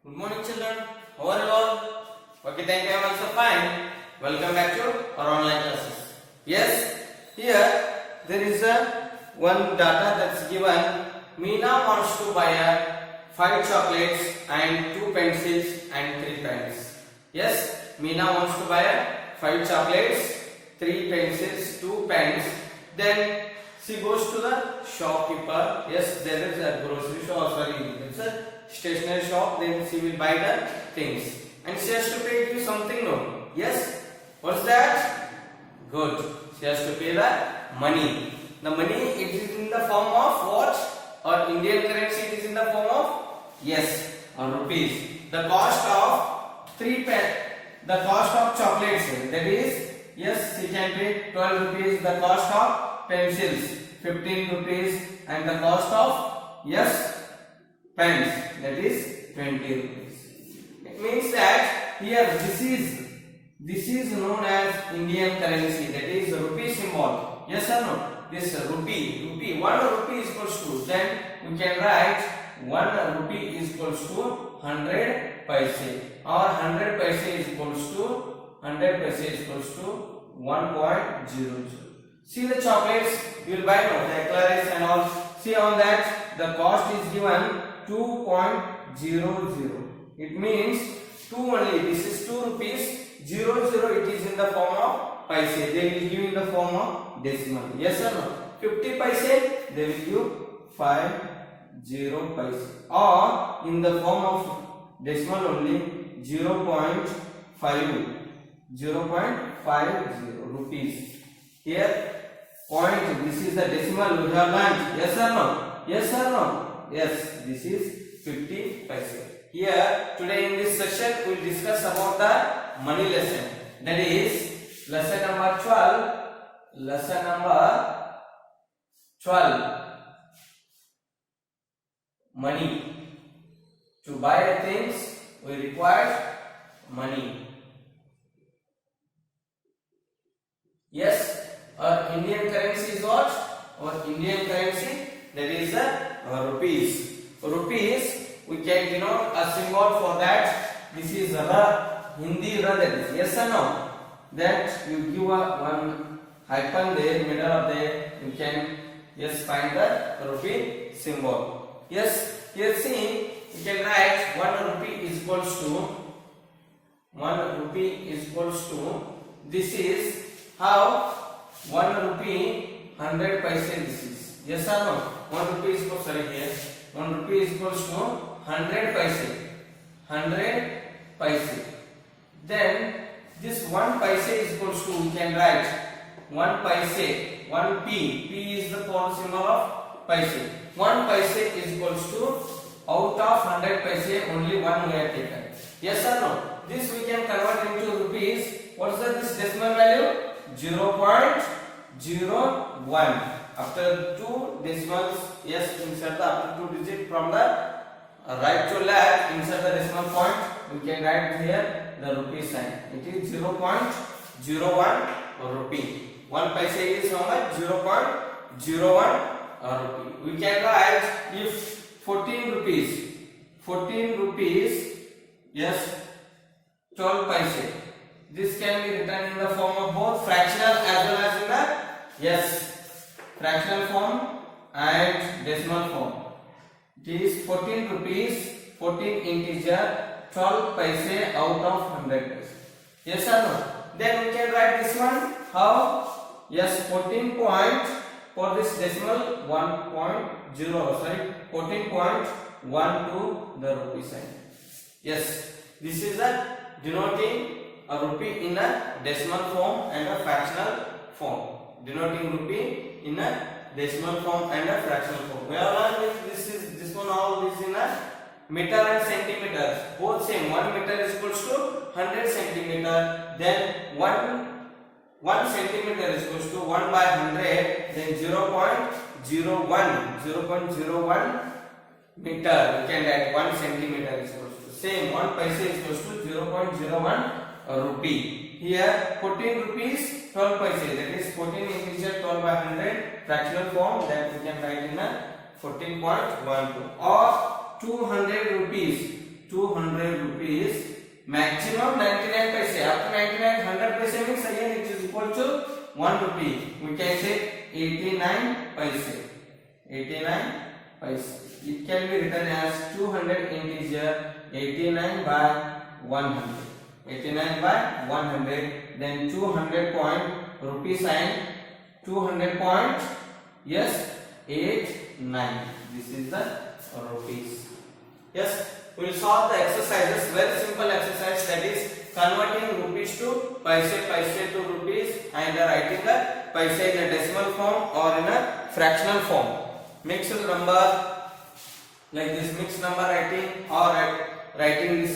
Good morning, children. How are you all? Okay, thank you. I'm also fine. Welcome back to our online classes. Yes, here there is a one data that's given. Meena wants to buy 5 chocolates and 2 pencils and 3 pens. Yes, Meena wants to buy 5 chocolates, 3 pencils, 2 pens. Then she goes to the shopkeeper. Yes, there is a grocery shop. Sorry, it's a stationery shop. Then she will buy the things, and she has to pay you something. No? Yes. What's that? Good. She has to pay the money. The money it is in the form of what? Or Indian currency it is in the form of rupees. The cost of 3 pen. The cost of chocolates. That is she can pay 12 rupees. The cost of pencils 15 rupees, and the cost of pens, that is 20 rupees. It means that here this is known as Indian currency, that is rupee symbol. Yes or no? This rupee 1 rupee is equals to, then we can write 1 rupee is equals to 100 paise, or 100 paise is equals to 1.00. See the chocolates you will buy, no, the eclairs and all. See on that the cost is given 2.00. It means 2 only. This is 2 rupees. 00 it is in the form of paise. They will give in the form of decimal. Yes or no? 50 paise they will give 50 paise, or in the form of decimal only 0.50 rupees. Here point, this is the decimal we have learned. Yes or no? Yes or no? Yes, this is 50 paise. Here today in this session we will discuss about the money lesson. That is lesson number 12. Lesson number 12. Money. To buy the things we require money. Yes. Our Indian currency is what? Our Indian currency, that is rupees. Rupees, we can denote a symbol for that. This is Ra, Hindi Ra, that is. Yes or no? That you give one hyphen there, middle of there, you can find the rupee symbol. Yes, here see, you can write 1 rupee is equals to 1 rupee is equals to, this is how 1 rupee 100 paise this is. Yes or no? 1 rupee is equals, sorry here, 1 rupee is equals to 100 paise. 100 paise. Then this 1 paise is equals to, we can write 1 paise, 1 p. P is the form symbol of paise. 1 paise is equals to, out of 100 paise only 1 we have taken. Yes or no? This we can convert into rupees. What is this decimal value? 0.01. After 2 decimals, insert the after 2 digit from the right to left, insert the decimal point. We can write here the rupee sign. It is 0.01 rupee. 1 paise is how much? 0.01 rupee. We can write if 14 rupees, 12 paise. This can be written in the form of both fractional as well as in the fractional form and decimal form. It is 14 rupees, 14 integer, 12 paise out of 100 paise. Yes or no? Then we can write this one. How? 14 point for this decimal 1.0. Sorry, 14.12 the rupee sign. Yes, this is a denoting a rupee in a decimal form and a fractional form. Denoting rupee in a decimal form and a fractional form. We have learned this one all is in a meter and centimeters. Both same. 1 meter is equals to 100 centimeter. Then 1 centimeter is equals to 1 by 100. Then 0.01 meter. We can write 1 centimeter is equals to same. 1 paise is equals to 0.01 rupee. Here 14 rupees 12 paise, that is 14 integer 12 by 100 fractional form, that we can write in a 14.12, or 200 rupees 200 rupees, maximum 99 paise. After 99, 100 paise means again it is equal to 1 rupee. We can say 89 paise. 89 paise. It can be written as 200 integer 89 by 100. 89 by 100. Then 200 point rupee sign. 200 point. Yes. 89. This is the rupees. Yes, we will solve the exercises. Very simple exercise, that is converting rupees to paise, paise to rupees, and writing the paise in a decimal form or in a fractional form. Mixed number, like this mixed number writing, or writing this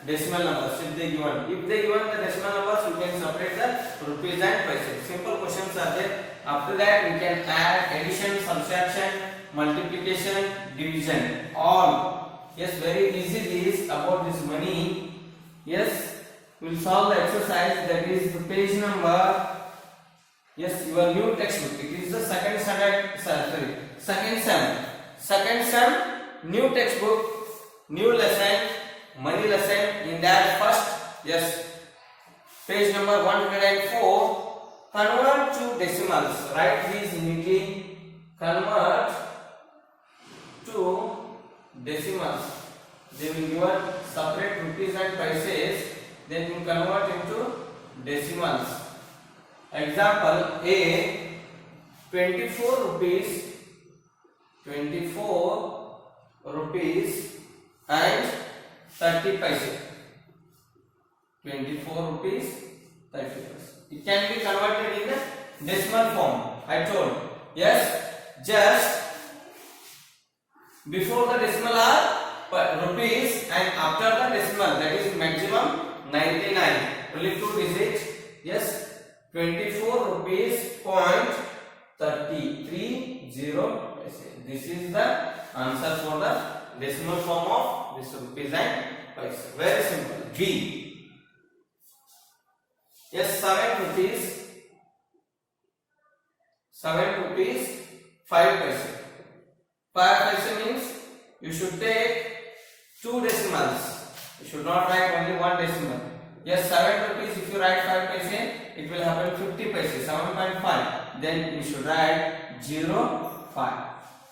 decimal numbers if they given. If they given the decimal numbers, you can separate the rupees and paise. Simple questions are there. After that, we can add addition, subtraction, multiplication, division, all. Yes, very easy this about this money. Yes, we will solve the exercise, that is the page number. Yes, your new textbook. It is the second sem, new textbook, new lesson, money lesson. In that first, yes, page number 104. Convert to decimals. Write these neatly. Convert to decimals. They will give separate rupees and paises. Then you convert into decimals. Example A, 24 rupees, 24 rupees and 30 paise. 24 rupees, 30 paise. It can be converted in a decimal form. I told. Yes, just before the decimal are rupees, and after the decimal, that is maximum 99. Only 2 digits. Yes, 24 rupees point 30. This is the answer for the decimal form of this rupees and paise. Very simple. B. Yes, 7 rupees, 5 paise. 5 paise means you should take 2 decimals. You should not write only 1 decimal. Yes, 7 rupees, if you write 5 paise, it will happen 50 paise, 7.5. Then you should write 0.5.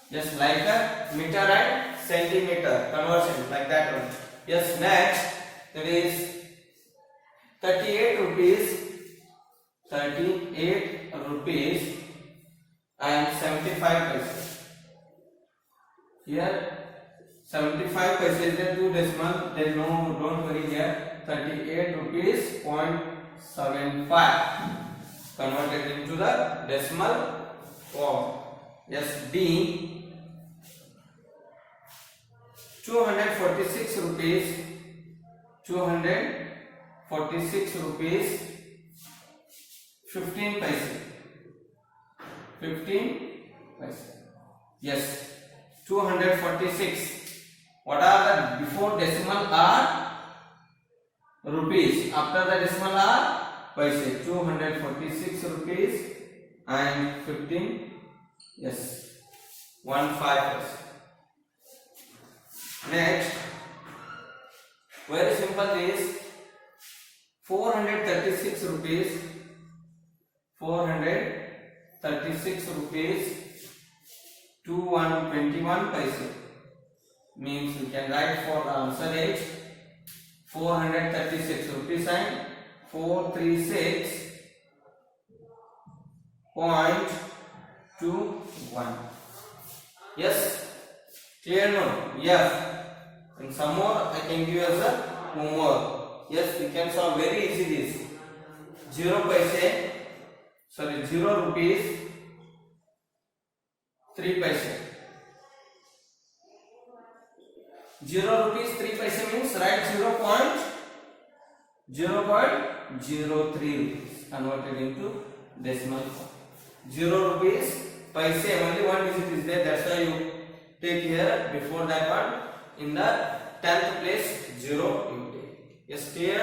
Just like a meter and centimeter conversion, like that one. Yes, next, that is 38 rupees and 75 paise. Here 75 paise is the 2 decimal. Then no, don't worry here. 38 rupees point 75 converted into the decimal form. Yes, D. 246 rupees. 246 rupees 15 paise. 15 paise. Yes, 246. What are the before decimal are rupees, after the decimal are paise. 246 rupees and 15. Yes, 15 paise. Next, very simple is 436 rupees. 436 rupees 21 paise. Means you can write for the answer is 436 rupees and 436.21. Yes, clear no? Yes. And some more I can give you as a homework. Yes, you can solve very easy this. 0 rupees 3 paise. 0 rupees 3 paise means write 0.03 rupees converted into decimal form. 0 rupees paise, only 1 digit is there, that's why you take here before that one. In the 10th place 0 you take. Yes, clear?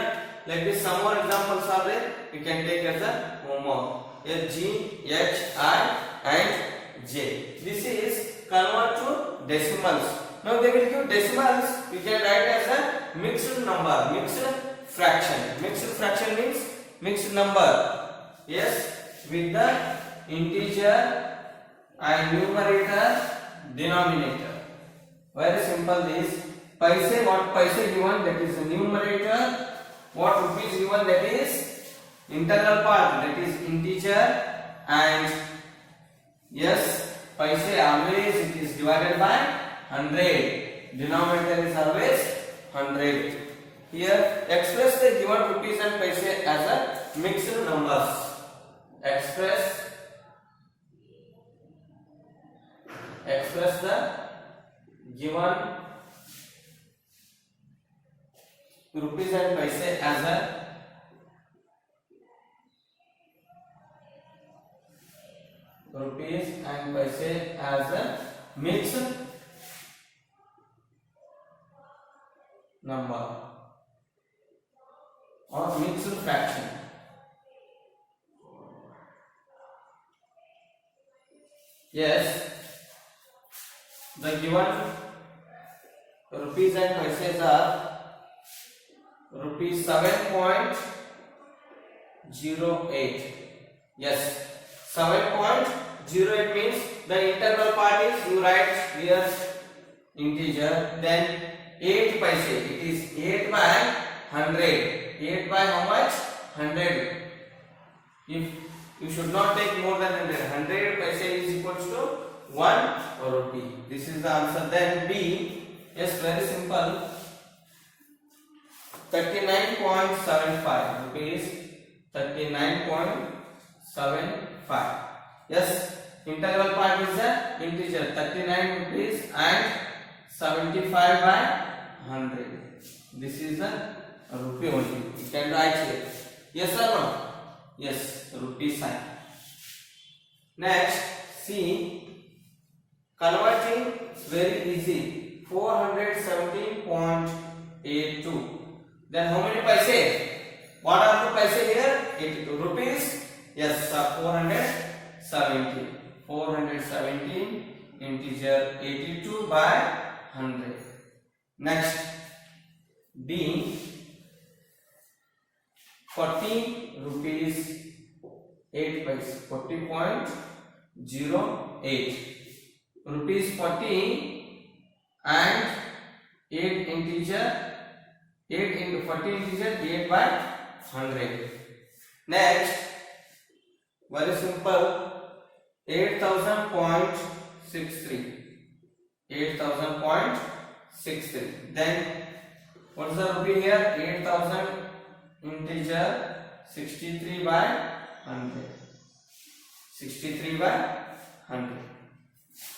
Like this, some more examples are there. You can take as a homework. Yes, G, H, I and J. This is convert to decimals. Now they will give decimals. We can write as a mixed number, mixed fraction. Mixed fraction means mixed number. Yes, with the integer and numerator, denominator. Very simple this. Paise, what paise given, that is numerator. What rupees given, that is internal part, that is integer. And yes, paise always it is divided by 100. Denominator is always 100. Here express the given rupees and paise as a mixed numbers. Express the given rupees and paise as a rupees and paise as a mixed number or mixed fraction. Yes, the given rupees and paise are rupees 7.08. Yes, 7.08 means the internal part is, you write here integer, then 8 paise, it is 8 by 100. 8 by how much? 100. If you should not take more than 100. 100 paise is equals to 1 rupee. This is the answer. Then B. Yes, very simple. 39.75 rupees. 39.75. Yes, integral part is the integer 39 rupees and 75 by 100. This is the rupee only. You can write here. Yes or no? Yes, rupee sign. Next, C. Converting is very easy. 417.82. Then how many paise? What are the paise here? 82 rupees. Yes, 417. 417 integer 82 by 100. Next, D. 40 rupees 8 paise. 40.08 rupees 40 and 8 integer 8 into 40 integer 8 by 100. Next, very simple, 8000.63. 8000.63. Then what is the rupee here? 8000 integer 63 by 100. 63 by 100.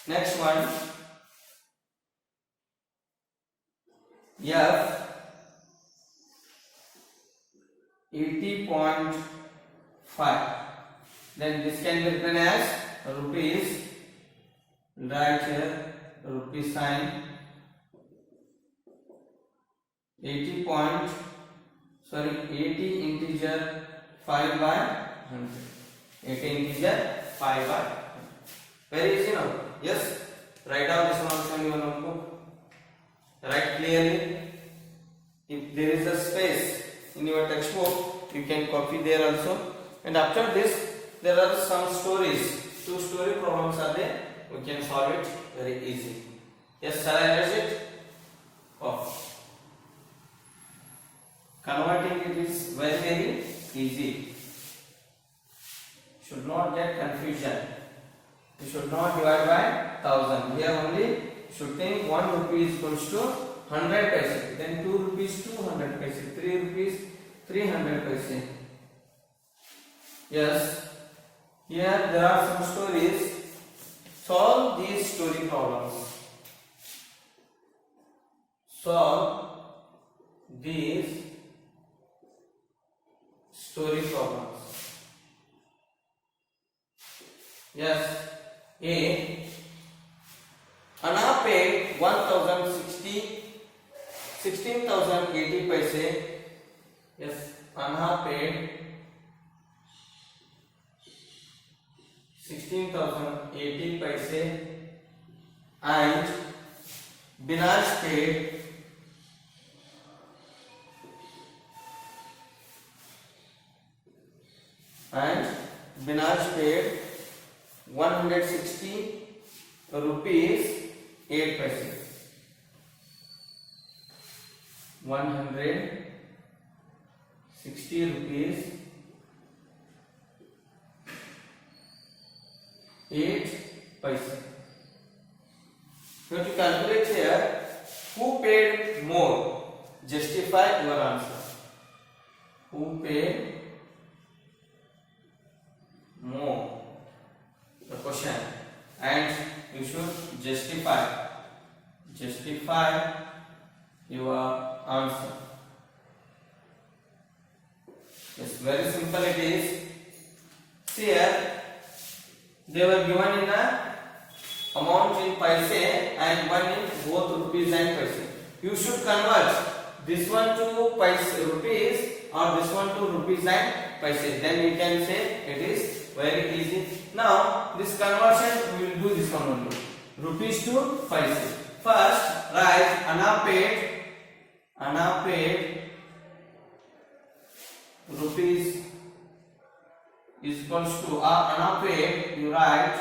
Next one, F. 80.5. Then this can be written as rupees. Write here rupee sign. 80 integer 5 by 100. 80 integer 5 by 100. Very easy now. Yes. Write down this one also in your notebook. Write clearly. If there is a space in your textbook, you can copy there also. And after this, there are some stories. 2 story problems are there. We can solve it very easy. Yes, shall I erase it? Oh. Converting it is very easy. Should not get confusion. You should not divide by 1000. Here only should think 1 rupee is equals to 100 paise. Then 2 rupees 200 paise. 3 rupees 300 paise. Yes. Here there are some stories. Solve these story problems. Solve these story problems. Yes. A. Anna paid 16,080 paise. Yes, Anna paid 16,080 paise and Binaj paid paid 160 rupees 8 paise. 160 rupees 8 paise. You have to calculate here who paid more. Justify your answer. Who paid more? The question, and you should justify your answer. Yes, very simple it is. See here, they were given in a amount in paise and one in both rupees and paise. You should convert this one to paise rupees or this one to rupees and paise. Then you can say it is very easy. Now this conversion we will do this one only. Rupees to paise. First write Anna paid rupees is equals to Anna paid, you write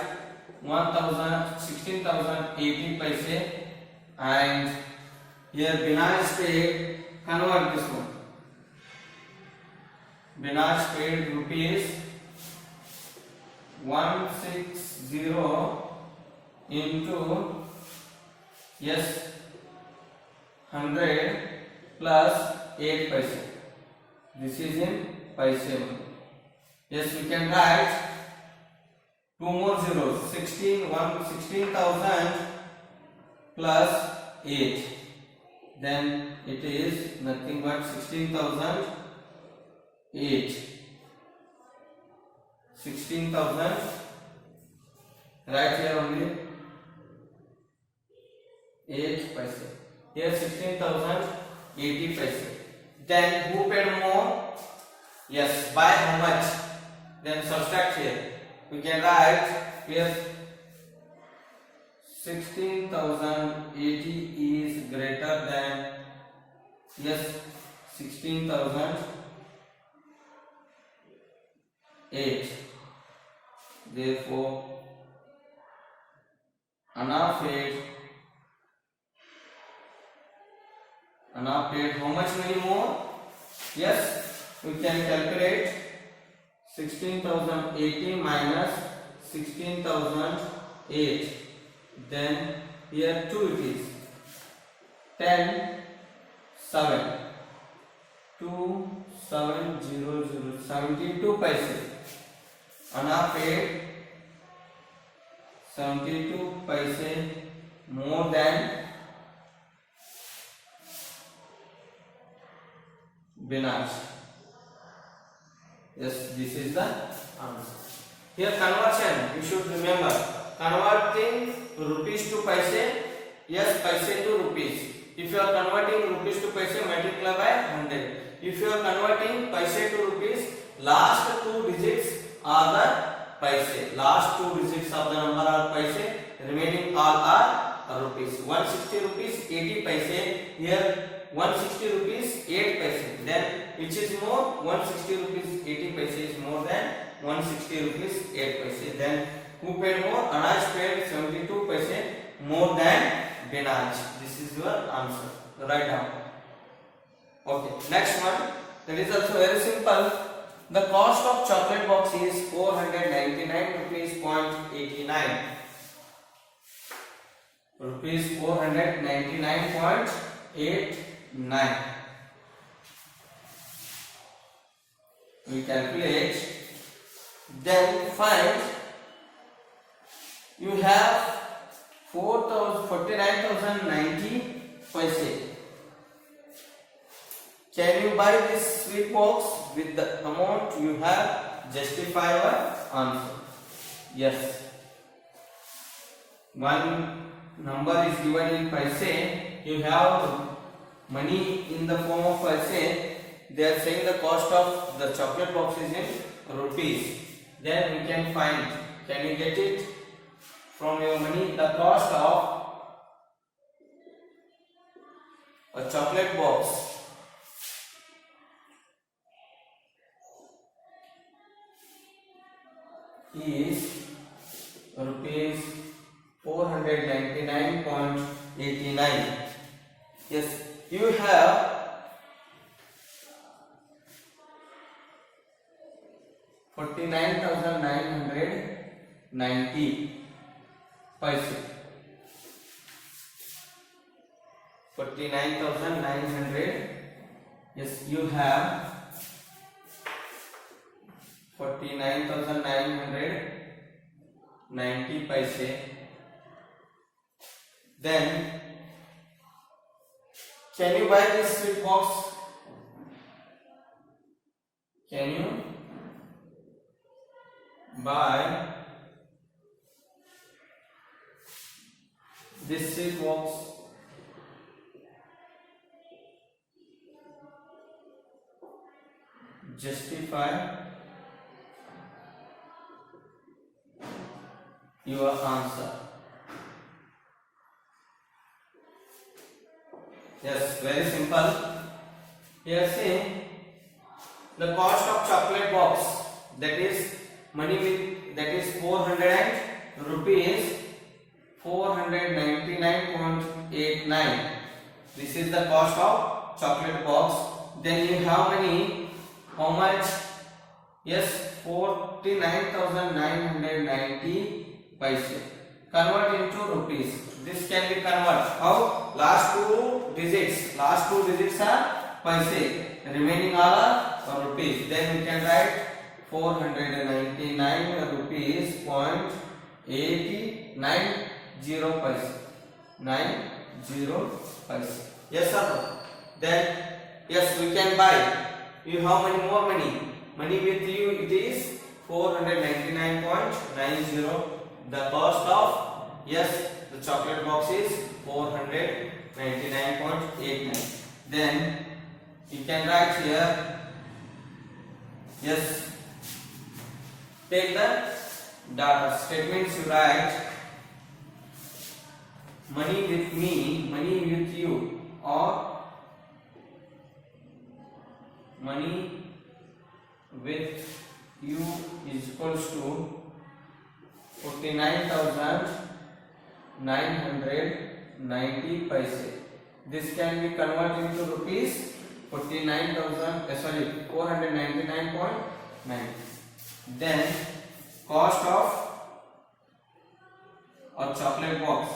16,080 paise, and here Binaj paid, convert this one. Binaj paid rupees 160 into 100 plus 8 paise. This is in paise. Yes, we can write two more zeros. 16,000 plus 8. Then it is nothing but 16,008. 16,000. Right here only 8 paise. Here 16,080 paise. Then who paid more? Yes, by how much? Then subtract here. We can write here 16,080 is greater than 16,008. Therefore, Anna paid how much money more? Yes, we can calculate 16,080 minus 16,008. Then here 2 it is 10 7 2700 72 paise. Anna paid 72 paise more than Binaj. Yes, this is the answer. Here conversion, you should remember, converting rupees to paise. Yes, paise to rupees. If you are converting rupees to paise, multiply by 100. If you are converting paise to rupees, last two digits are the paise. Last two digits of the number are paise. Remaining all are rupees. 160 rupees 80 paise. Here 160 rupees 8 paise. Then which is more? 160 rupees 80 paise is more than 160 rupees 8 paise. Then who paid more? Anaj paid 72 paise more than Binaj. This is your answer. Write down. Okay. Next one. That is also very simple. The cost of chocolate box is 499 rupees 0.89. Rupees 499.89. We calculate. Then find. You have 49,090 paise. Can you buy this sweet box with the amount you have? Justify your answer. Yes. One number is given in paise. You have money in the form of paise. They are saying the cost of the chocolate box is in rupees. Then we can find. Can you get it? From your money, the cost of a chocolate box is rupees 499.89. Yes, you have 49,990 paise. 49,900. Yes, you have 49,990 paise. Then can you buy this sweet box? Can you buy this sweet box? Justify your answer. Yes, very simple. Here see the cost of chocolate box, that is money with, that is 400 rupees 499.89. This is the cost of chocolate box. Then you have money, how much? Yes, 49,990 paise. Convert into rupees. This can be converted. How? Last two digits are paise. Remaining all are rupees. Then we can write 499 rupees point 8090 paise. 90 paise. Yes or no? Then yes, we can buy. You have many more money. Money with you it is 499.90. The cost of, yes, the chocolate box is 499.89. Then you can write here, yes, take the data statements. You write money with me, money with you, or money with you is equals to 49,990 paise. This can be converted into rupees 499.9. Then cost of a chocolate box.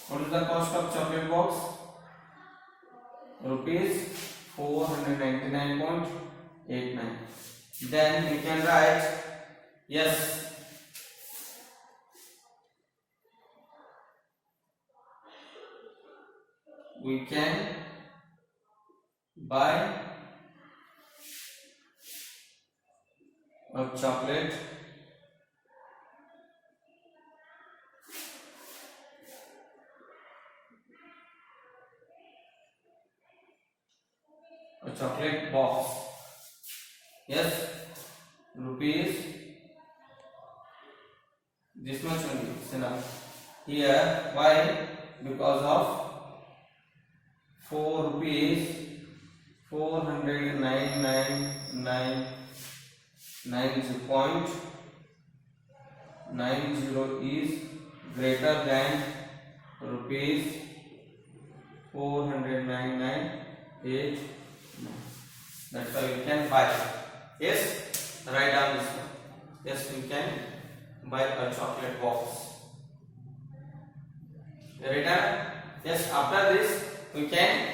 What is the cost of chocolate box? Rupees 499.89. Then you can write, yes, we can buy a chocolate box. Yes, rupees this much only is enough. Here why? Because of 4 rupees 499.90 is greater than rupees 499.89. That's why we can buy. Yes, write down this one. Yes, we can buy a chocolate box. Written? Yes, after this we can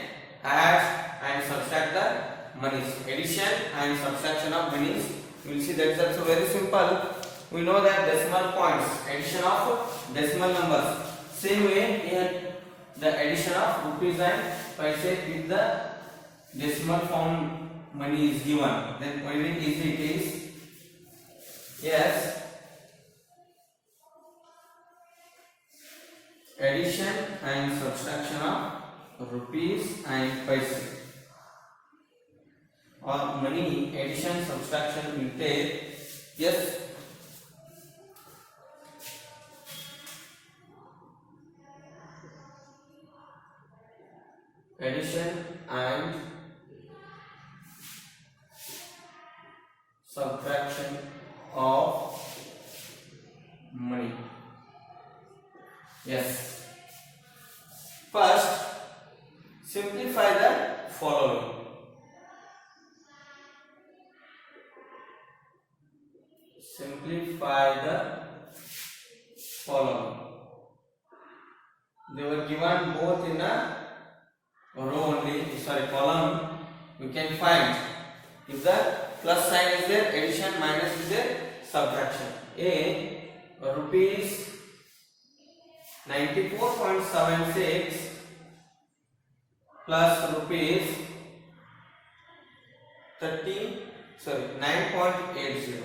add and subtract the monies. Addition and subtraction of monies. You will see that is also very simple. We know that decimal points, addition of decimal numbers. Same way here the addition of rupees and paise with the decimal form money is given. Then very easy it is. Yes, addition and subtraction of rupees and paise, or money addition subtraction will take, yes, addition and subtraction of money. Yes. First, simplify the following. Simplify the following. They were given both in a row only, column. We can find if the plus sign is there, addition, minus is there, subtraction. A rupees 94.76 plus rupees 9.80.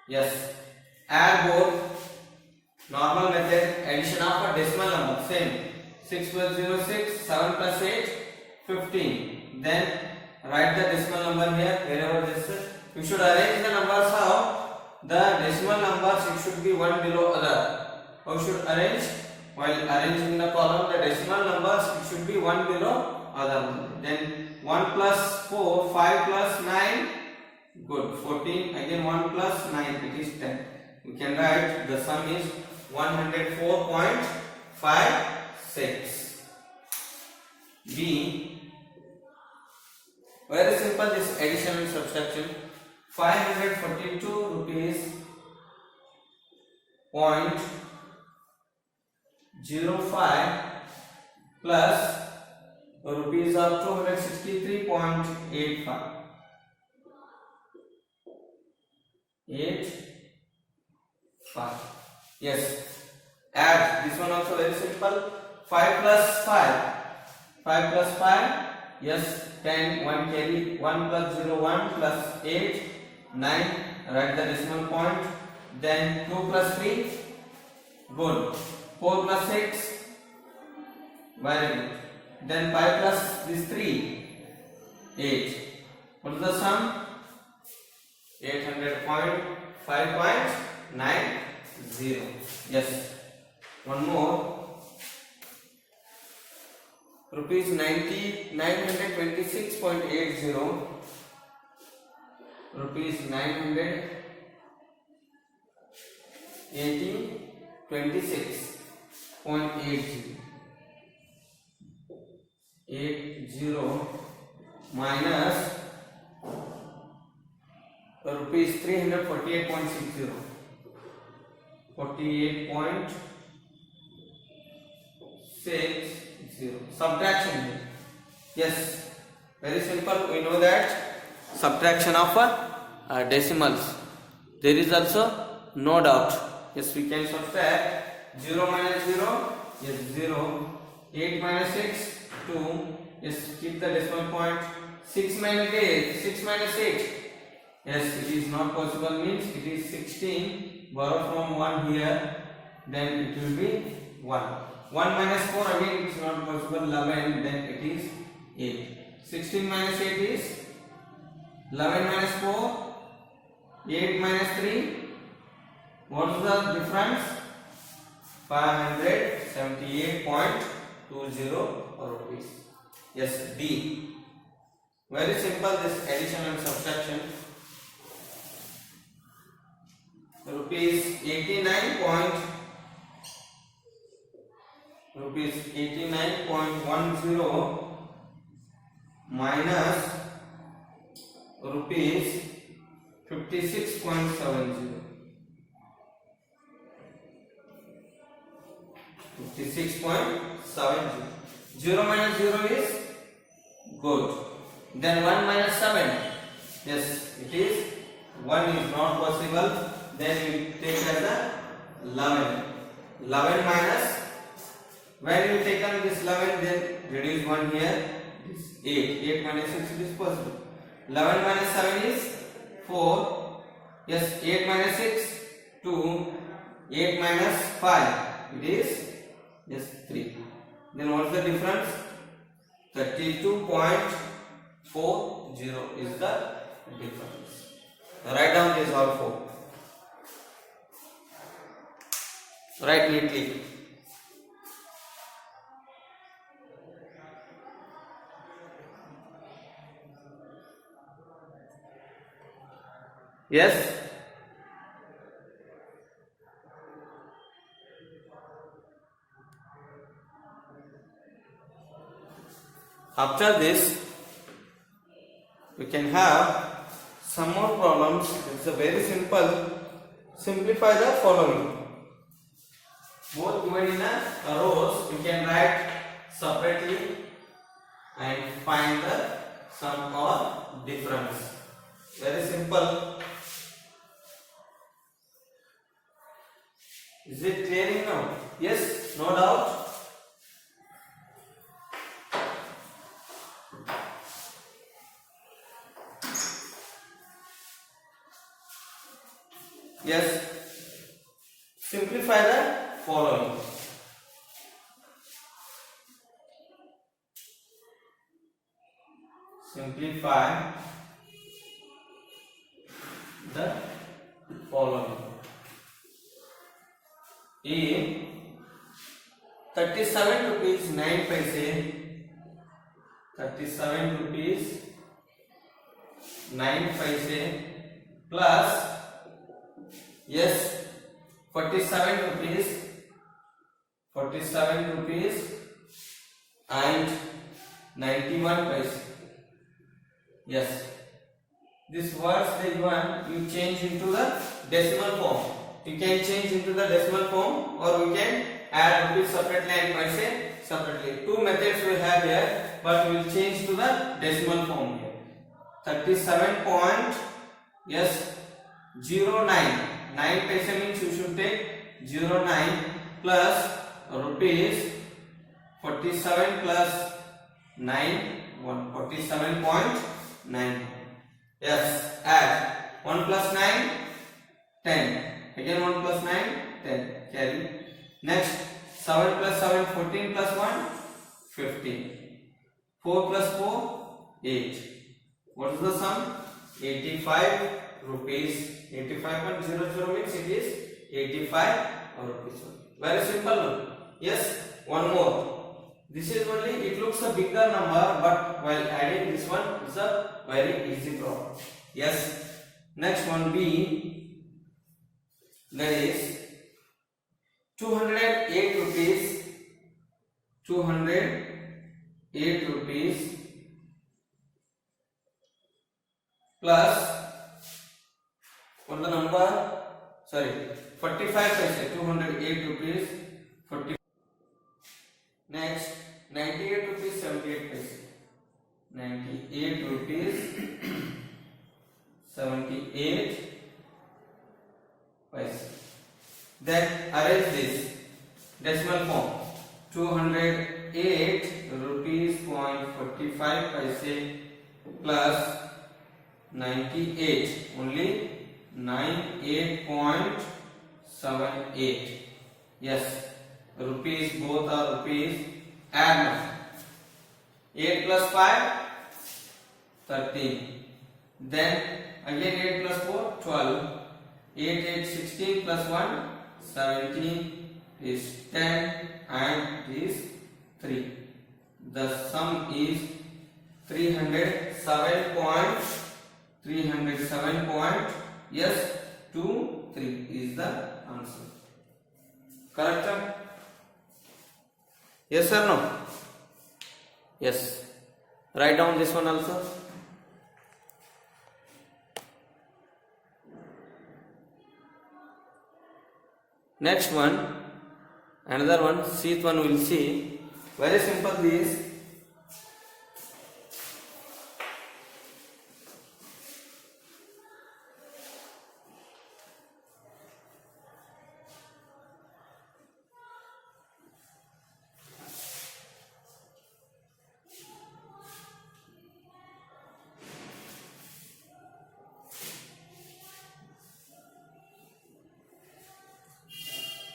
Yes, add both. Normal method, addition of a decimal number, same. 6 plus 0, 6, 7 plus 8, 15. Then write the decimal number here, wherever this is. You should arrange the numbers how? The decimal numbers, it should be one below other. How should arrange? While arranging the column, the decimal numbers, it should be one below other. Then 1 plus 4, 5 plus 9, good, 14. Again 1 plus 9, it is 10. We can write the sum is 104.56. B. Very simple, this addition and subtraction. 542 rupees 0.05 plus rupees of 263.85. 5. Yes. Add this one also very simple. 5 plus 5. 5 plus 5. Yes. 10. 1 carry. 1 plus 0. 1 plus 8. 9. Write the decimal point. Then 2 plus 3. Good. 4 plus 6. Very good. Then 5 plus this 3. 8. What is the sum? 800.5.90. Yes. One more. Rupees 926.80. Rupees 926.80. 80 minus rupees 348.60. 48.60. Subtraction. Yes, very simple. We know that subtraction of decimals. There is also no doubt. Yes, we can subtract 0 minus 0. Yes, 0. 8 minus 6, 2. Yes, keep the decimal point. 6 minus 8. 6 minus 8. Yes, it is not possible, means it is 16. Borrow from 1 here, then it will be 1. 1 minus 4, again it is not possible, 11, then it is 8. 16 minus 8 is 11 minus 4, 8 minus 3. What is the difference? 578.20 rupees. Yes, D. Very simple, this addition and subtraction. Rupees 89.10 minus rupees 56.70. 56.70. 0 minus 0 is good. Then 1 minus 7. Yes, it is. 1 is not possible. Then you take as a 11. 11 minus. When you take on this 11, then reduce 1 here. This 8. 8 minus 6, it is possible. 11 minus 7 is 4. Yes, 8 minus 6, 2. 8 minus 5, it is, yes, 3. Then what is the difference? 32.40 is the difference. Write down this all 4. Write neatly. Yes. After this, we can have some more problems. It's a very simple. Simplify the following. Both given in a rows, we can write separately and find the sum or difference. Very simple. Is it clear now? Yes, no doubt. Yes. Simplify the following. Simplify the following. A 37 rupees 9 paise, 37 rupees 9 paise plus yes 47 rupees and 91 paise. Yes, this words they given you change into the decimal form. You can change into the decimal form or we can add rupees separately and paise separately. Two methods we have here, but we will change to the decimal form here. 37 point yes 09 9 paise means you should take 09 plus rupees 47 plus 9 147.9. Yes, add 1 plus 9 10. Again 1 plus 9 10. Carry. Next 7 plus 7 14 plus 1 15. 4 plus 4 8. What is the sum? 85 rupees. 85.00 means it is 85 rupees. Very simple. Yes, one more. This is only, it looks a bigger number, but while adding this one, it's a very easy problem. Yes. Next one B, that is 208 rupees, 208 rupees plus what the number? Sorry, 45 paise, 208 rupees 40. Next 98 rupees 78 paise, 98 rupees 78 paise. Then arrange this decimal form. 208 rupees .45 paise plus 98 only 98.78. Yes, rupees, both are rupees. Add now. 8 plus 5 13. Then again 8 plus 4 12. 8 16 plus 1 17 is 10 and is 3. The sum is 307. Yes, 2 3 is the answer. Correct? Yes or no? Yes. Write down this one also. Next one, another one, sixth one we will see. Very simple this.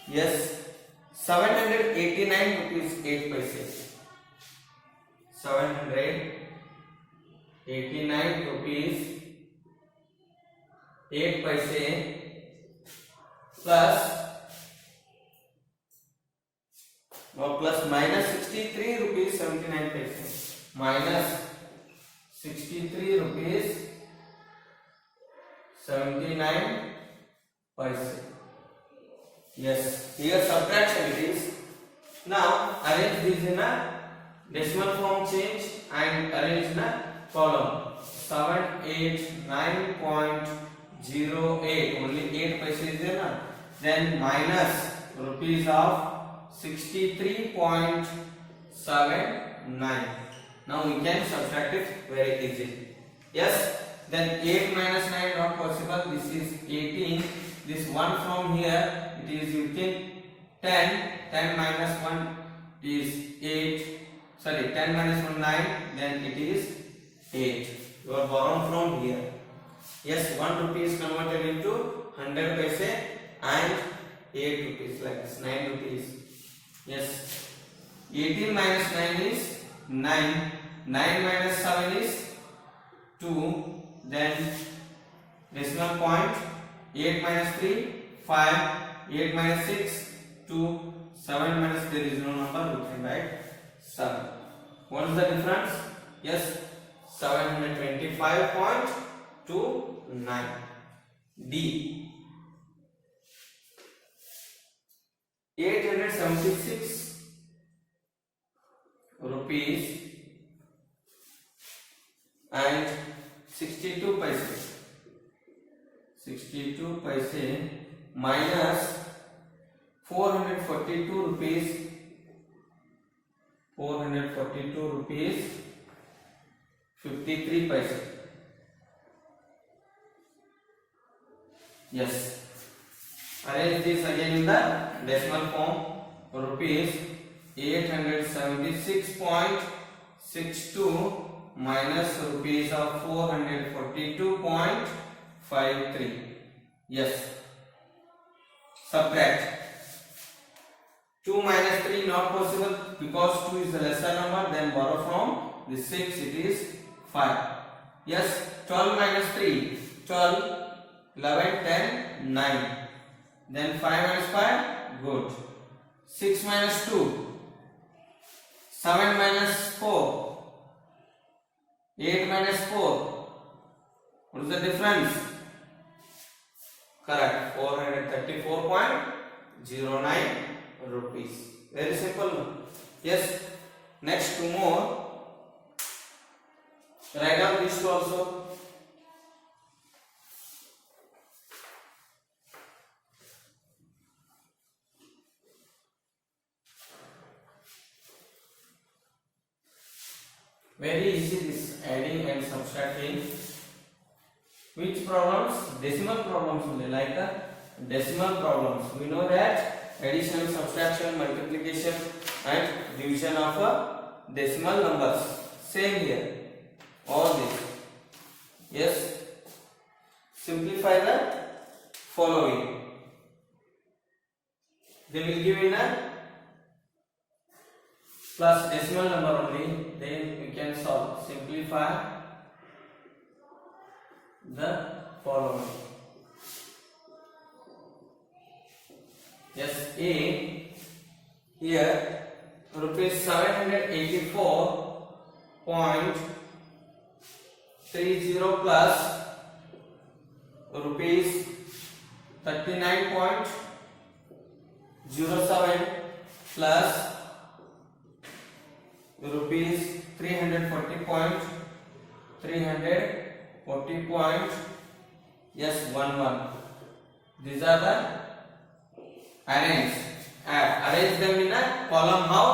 Yes, 789 rupees 8 paise. 789 rupees 8 paise plus minus 63 rupees 79 paise. Minus 63 rupees 79 paise. Yes, here subtraction it is. Now arrange this in a decimal form, change and arrange in a column. 789.08, only 8 paise is there na. Then minus rupees of 63.79. Now we can subtract it very easily. Yes. Then 8 minus 9 not possible. This is 18. This 1 from here it is within 10. 10 minus 1 is 8. Sorry, 10 minus 1 9. Then it is 8. You are borrowed from here. Yes, 1 rupee is converted into 100 paise and 8 rupees like this. 9 rupees. Yes. 18 minus 9 is 9. 9 minus 7 is 2. Then decimal point, 8 minus 3 5, 8 minus 6 2, 7 minus there is no number, we can write 7. What is the difference? Yes, 725.29. D. 876 rupees and 62 paise. 62 paise minus 442 rupees. 442 rupees 53 paise. Yes. Arrange this again in the decimal form. Rupees 876.62 minus rupees of 442.53. Yes. Subtract. 2 minus 3 not possible because 2 is the lesser number. Then borrow from the 6. It is 5. Yes. 12 minus 3. 12, 11, 10, 9. Then 5 minus 5. Good. 6 minus 2. 7 minus 4. 8 minus 4. What is the difference? Correct. 434.09 rupees. Very simple. Yes. Next, 2 more. Write down these two also. Very easy this adding and subtracting. Which problems? Decimal problems only, like the decimal problems. We know that addition, subtraction, multiplication and division of decimal numbers. Same here. All this. Yes. Simplify the following. They will give in a plus decimal number only. Then we can solve. Simplify the following. Yes, A here rupees 784.30 plus rupees 39.07 plus rupees 340 yes 11. These are the arrange. Arrange them in a column. How?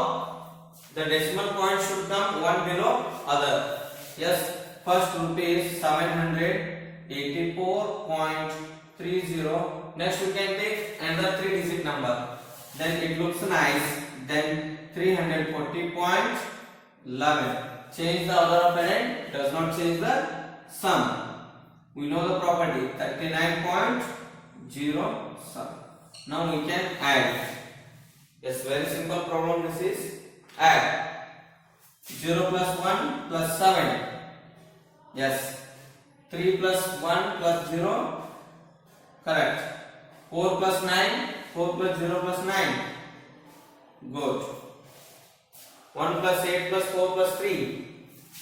The decimal point should come one below other. Yes. First rupees 784.30. Next we can take another 3-digit number. Then it looks nice. Then 340.11. Change the order of parent, does not change the sum. We know the property 39.07. Now we can add. Yes, very simple problem this is. Add 0 plus 1 plus 7. Yes. 3 plus 1 plus 0. Correct. 4 plus 9. 4 plus 0 plus 9. Good. 1 plus 8 plus 4 plus 3.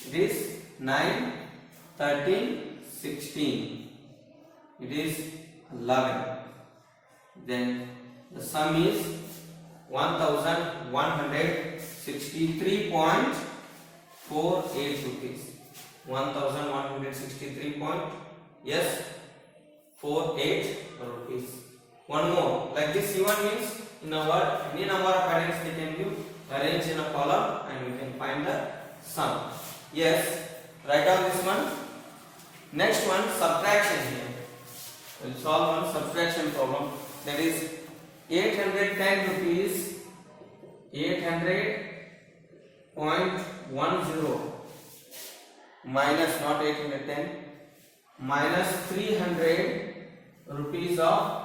It is 9, 13, 16. it is 11. Then the sum is 1163.48 rupees. 1163.48 rupees. One more, like this even means in a word, any number of items we can give, arrange in a column and we can find the sum. Yes, write down this one. Next one, subtraction here. We'll solve one subtraction problem. That is 810 rupees, 800.10 minus, not 810, minus 300 rupees of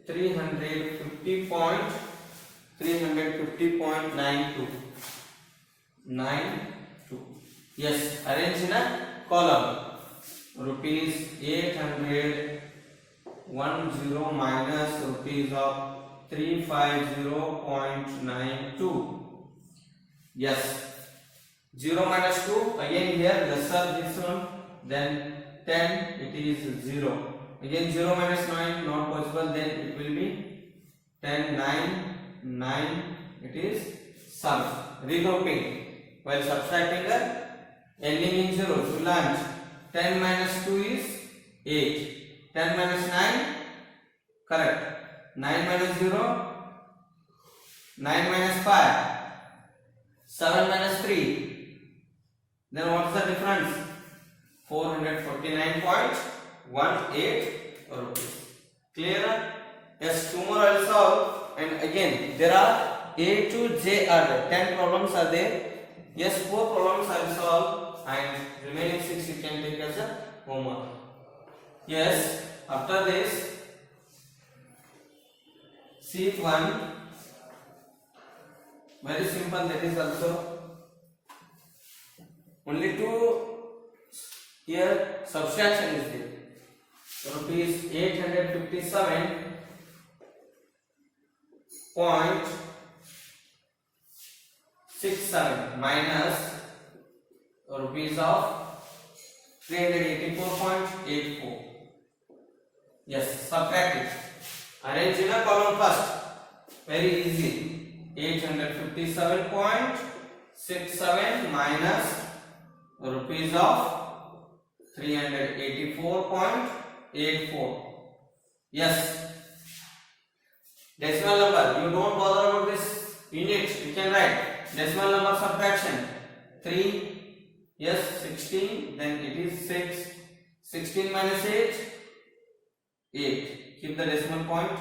350.92. Yes, arrange in a column. Rupees 810 minus rupees of 350.92. Yes. 0 minus 2, again here lesser this one, then 10, it is 0. Again 0 minus 9, not possible, then it will be 10, 9, it is sum. Regrouping. While subtracting the ending in 0, to lunch. 10 minus 2 is 8. 10 minus 9, correct. 9 minus 0, 9 minus 5. 7 minus 3. Then what is the difference? 449.18 rupees. Clear? Yes, two more I will solve. And again, there are A to J are there. 10 problems are there. Yes, 4 problems I will solve, and remaining 6 you can take as a homework. Yes, after this, sheet 1, very simple, that is also only 2 here subtraction is there. Rupees 857.67 minus rupees of 384.84. Yes, subtract it. Arrange in a column first. Very easy. 857.67 minus rupees of 384.84. Yes. Decimal number. You don't bother about this unit. You can write decimal number subtraction. 3. Yes, 16. Then it is 6. 16 minus 8. 8. Keep the decimal point.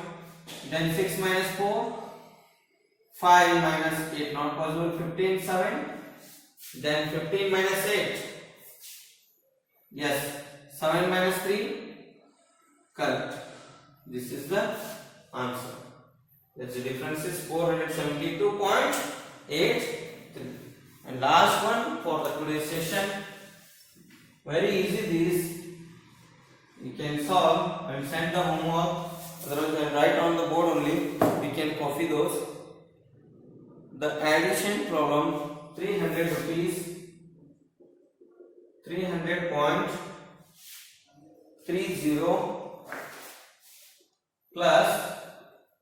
Then 6 minus 4. 5 minus 8. Not possible. 15. 7. Then 15 minus 8. Yes. 7 minus 3. Correct. This is the answer. That's the difference is 472.83. And last one for the today's session. Very easy this. You can solve and send the homework. Otherwise, I write on the board only. We can copy those. The addition problem. 300 rupees, 300.30 plus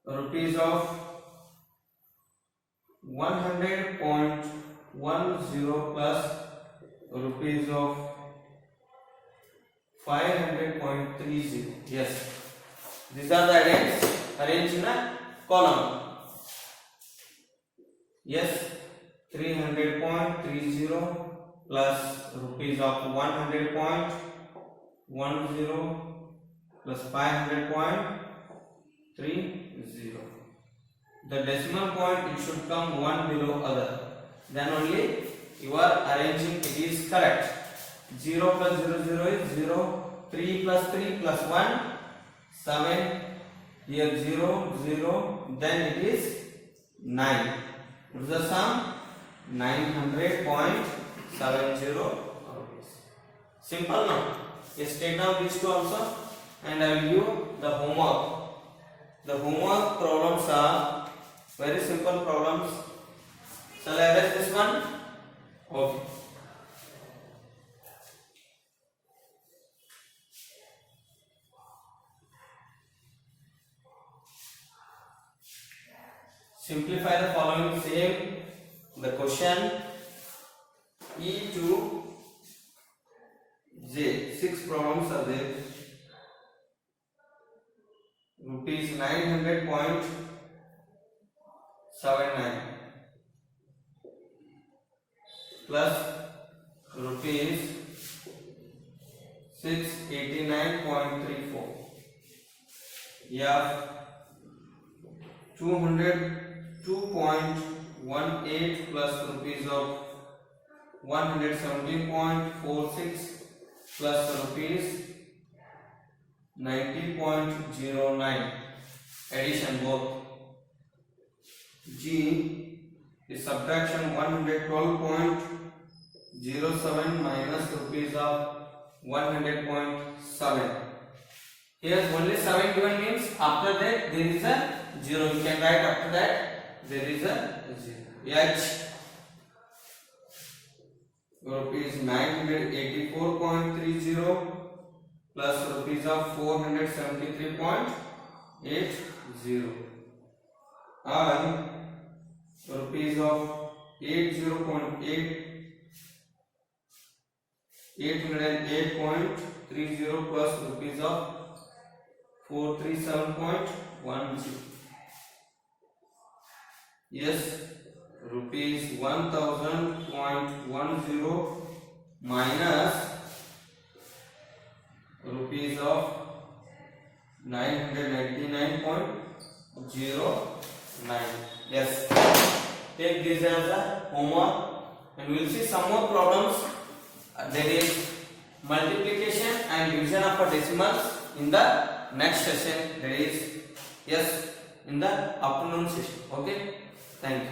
rupees of 100.10 plus rupees of 500.30. Yes, these are the items arranged in a column. Yes. 300.30 plus rupees of 100.10 plus 500.30. The decimal point, it should come one below other. Then only you are arranging, it is correct. 0 plus 0, 0 is 0. 3 plus 3 plus 1, 7. Here 0, 0. Then it is 9. What is the sum? 900.70 rupees. Simple now. Yes, take down these two also, and I will give the homework. The homework problems are very simple problems. Shall I erase this one? Okay. simplify the following same the question E to J. 6 problems are there. Rupees 900.79 plus rupees 689.34. Yeah, 202.18 plus rupees of 117.46 plus rupees 90.09. Addition both. G is subtraction 112.07 minus rupees of 100.7. Here only 7 given means after that there is a 0. You can write after that there is a 0. H rupees 984.30 plus rupees of 473.80. I rupees of 808.30 plus rupees of 437.10. Yes, rupees 1000.10 minus rupees of 999.09. Yes, take this as a homework and we will see some more problems. There is multiplication and division of decimals in the next session, that is yes in the afternoon session. Okay, thank you.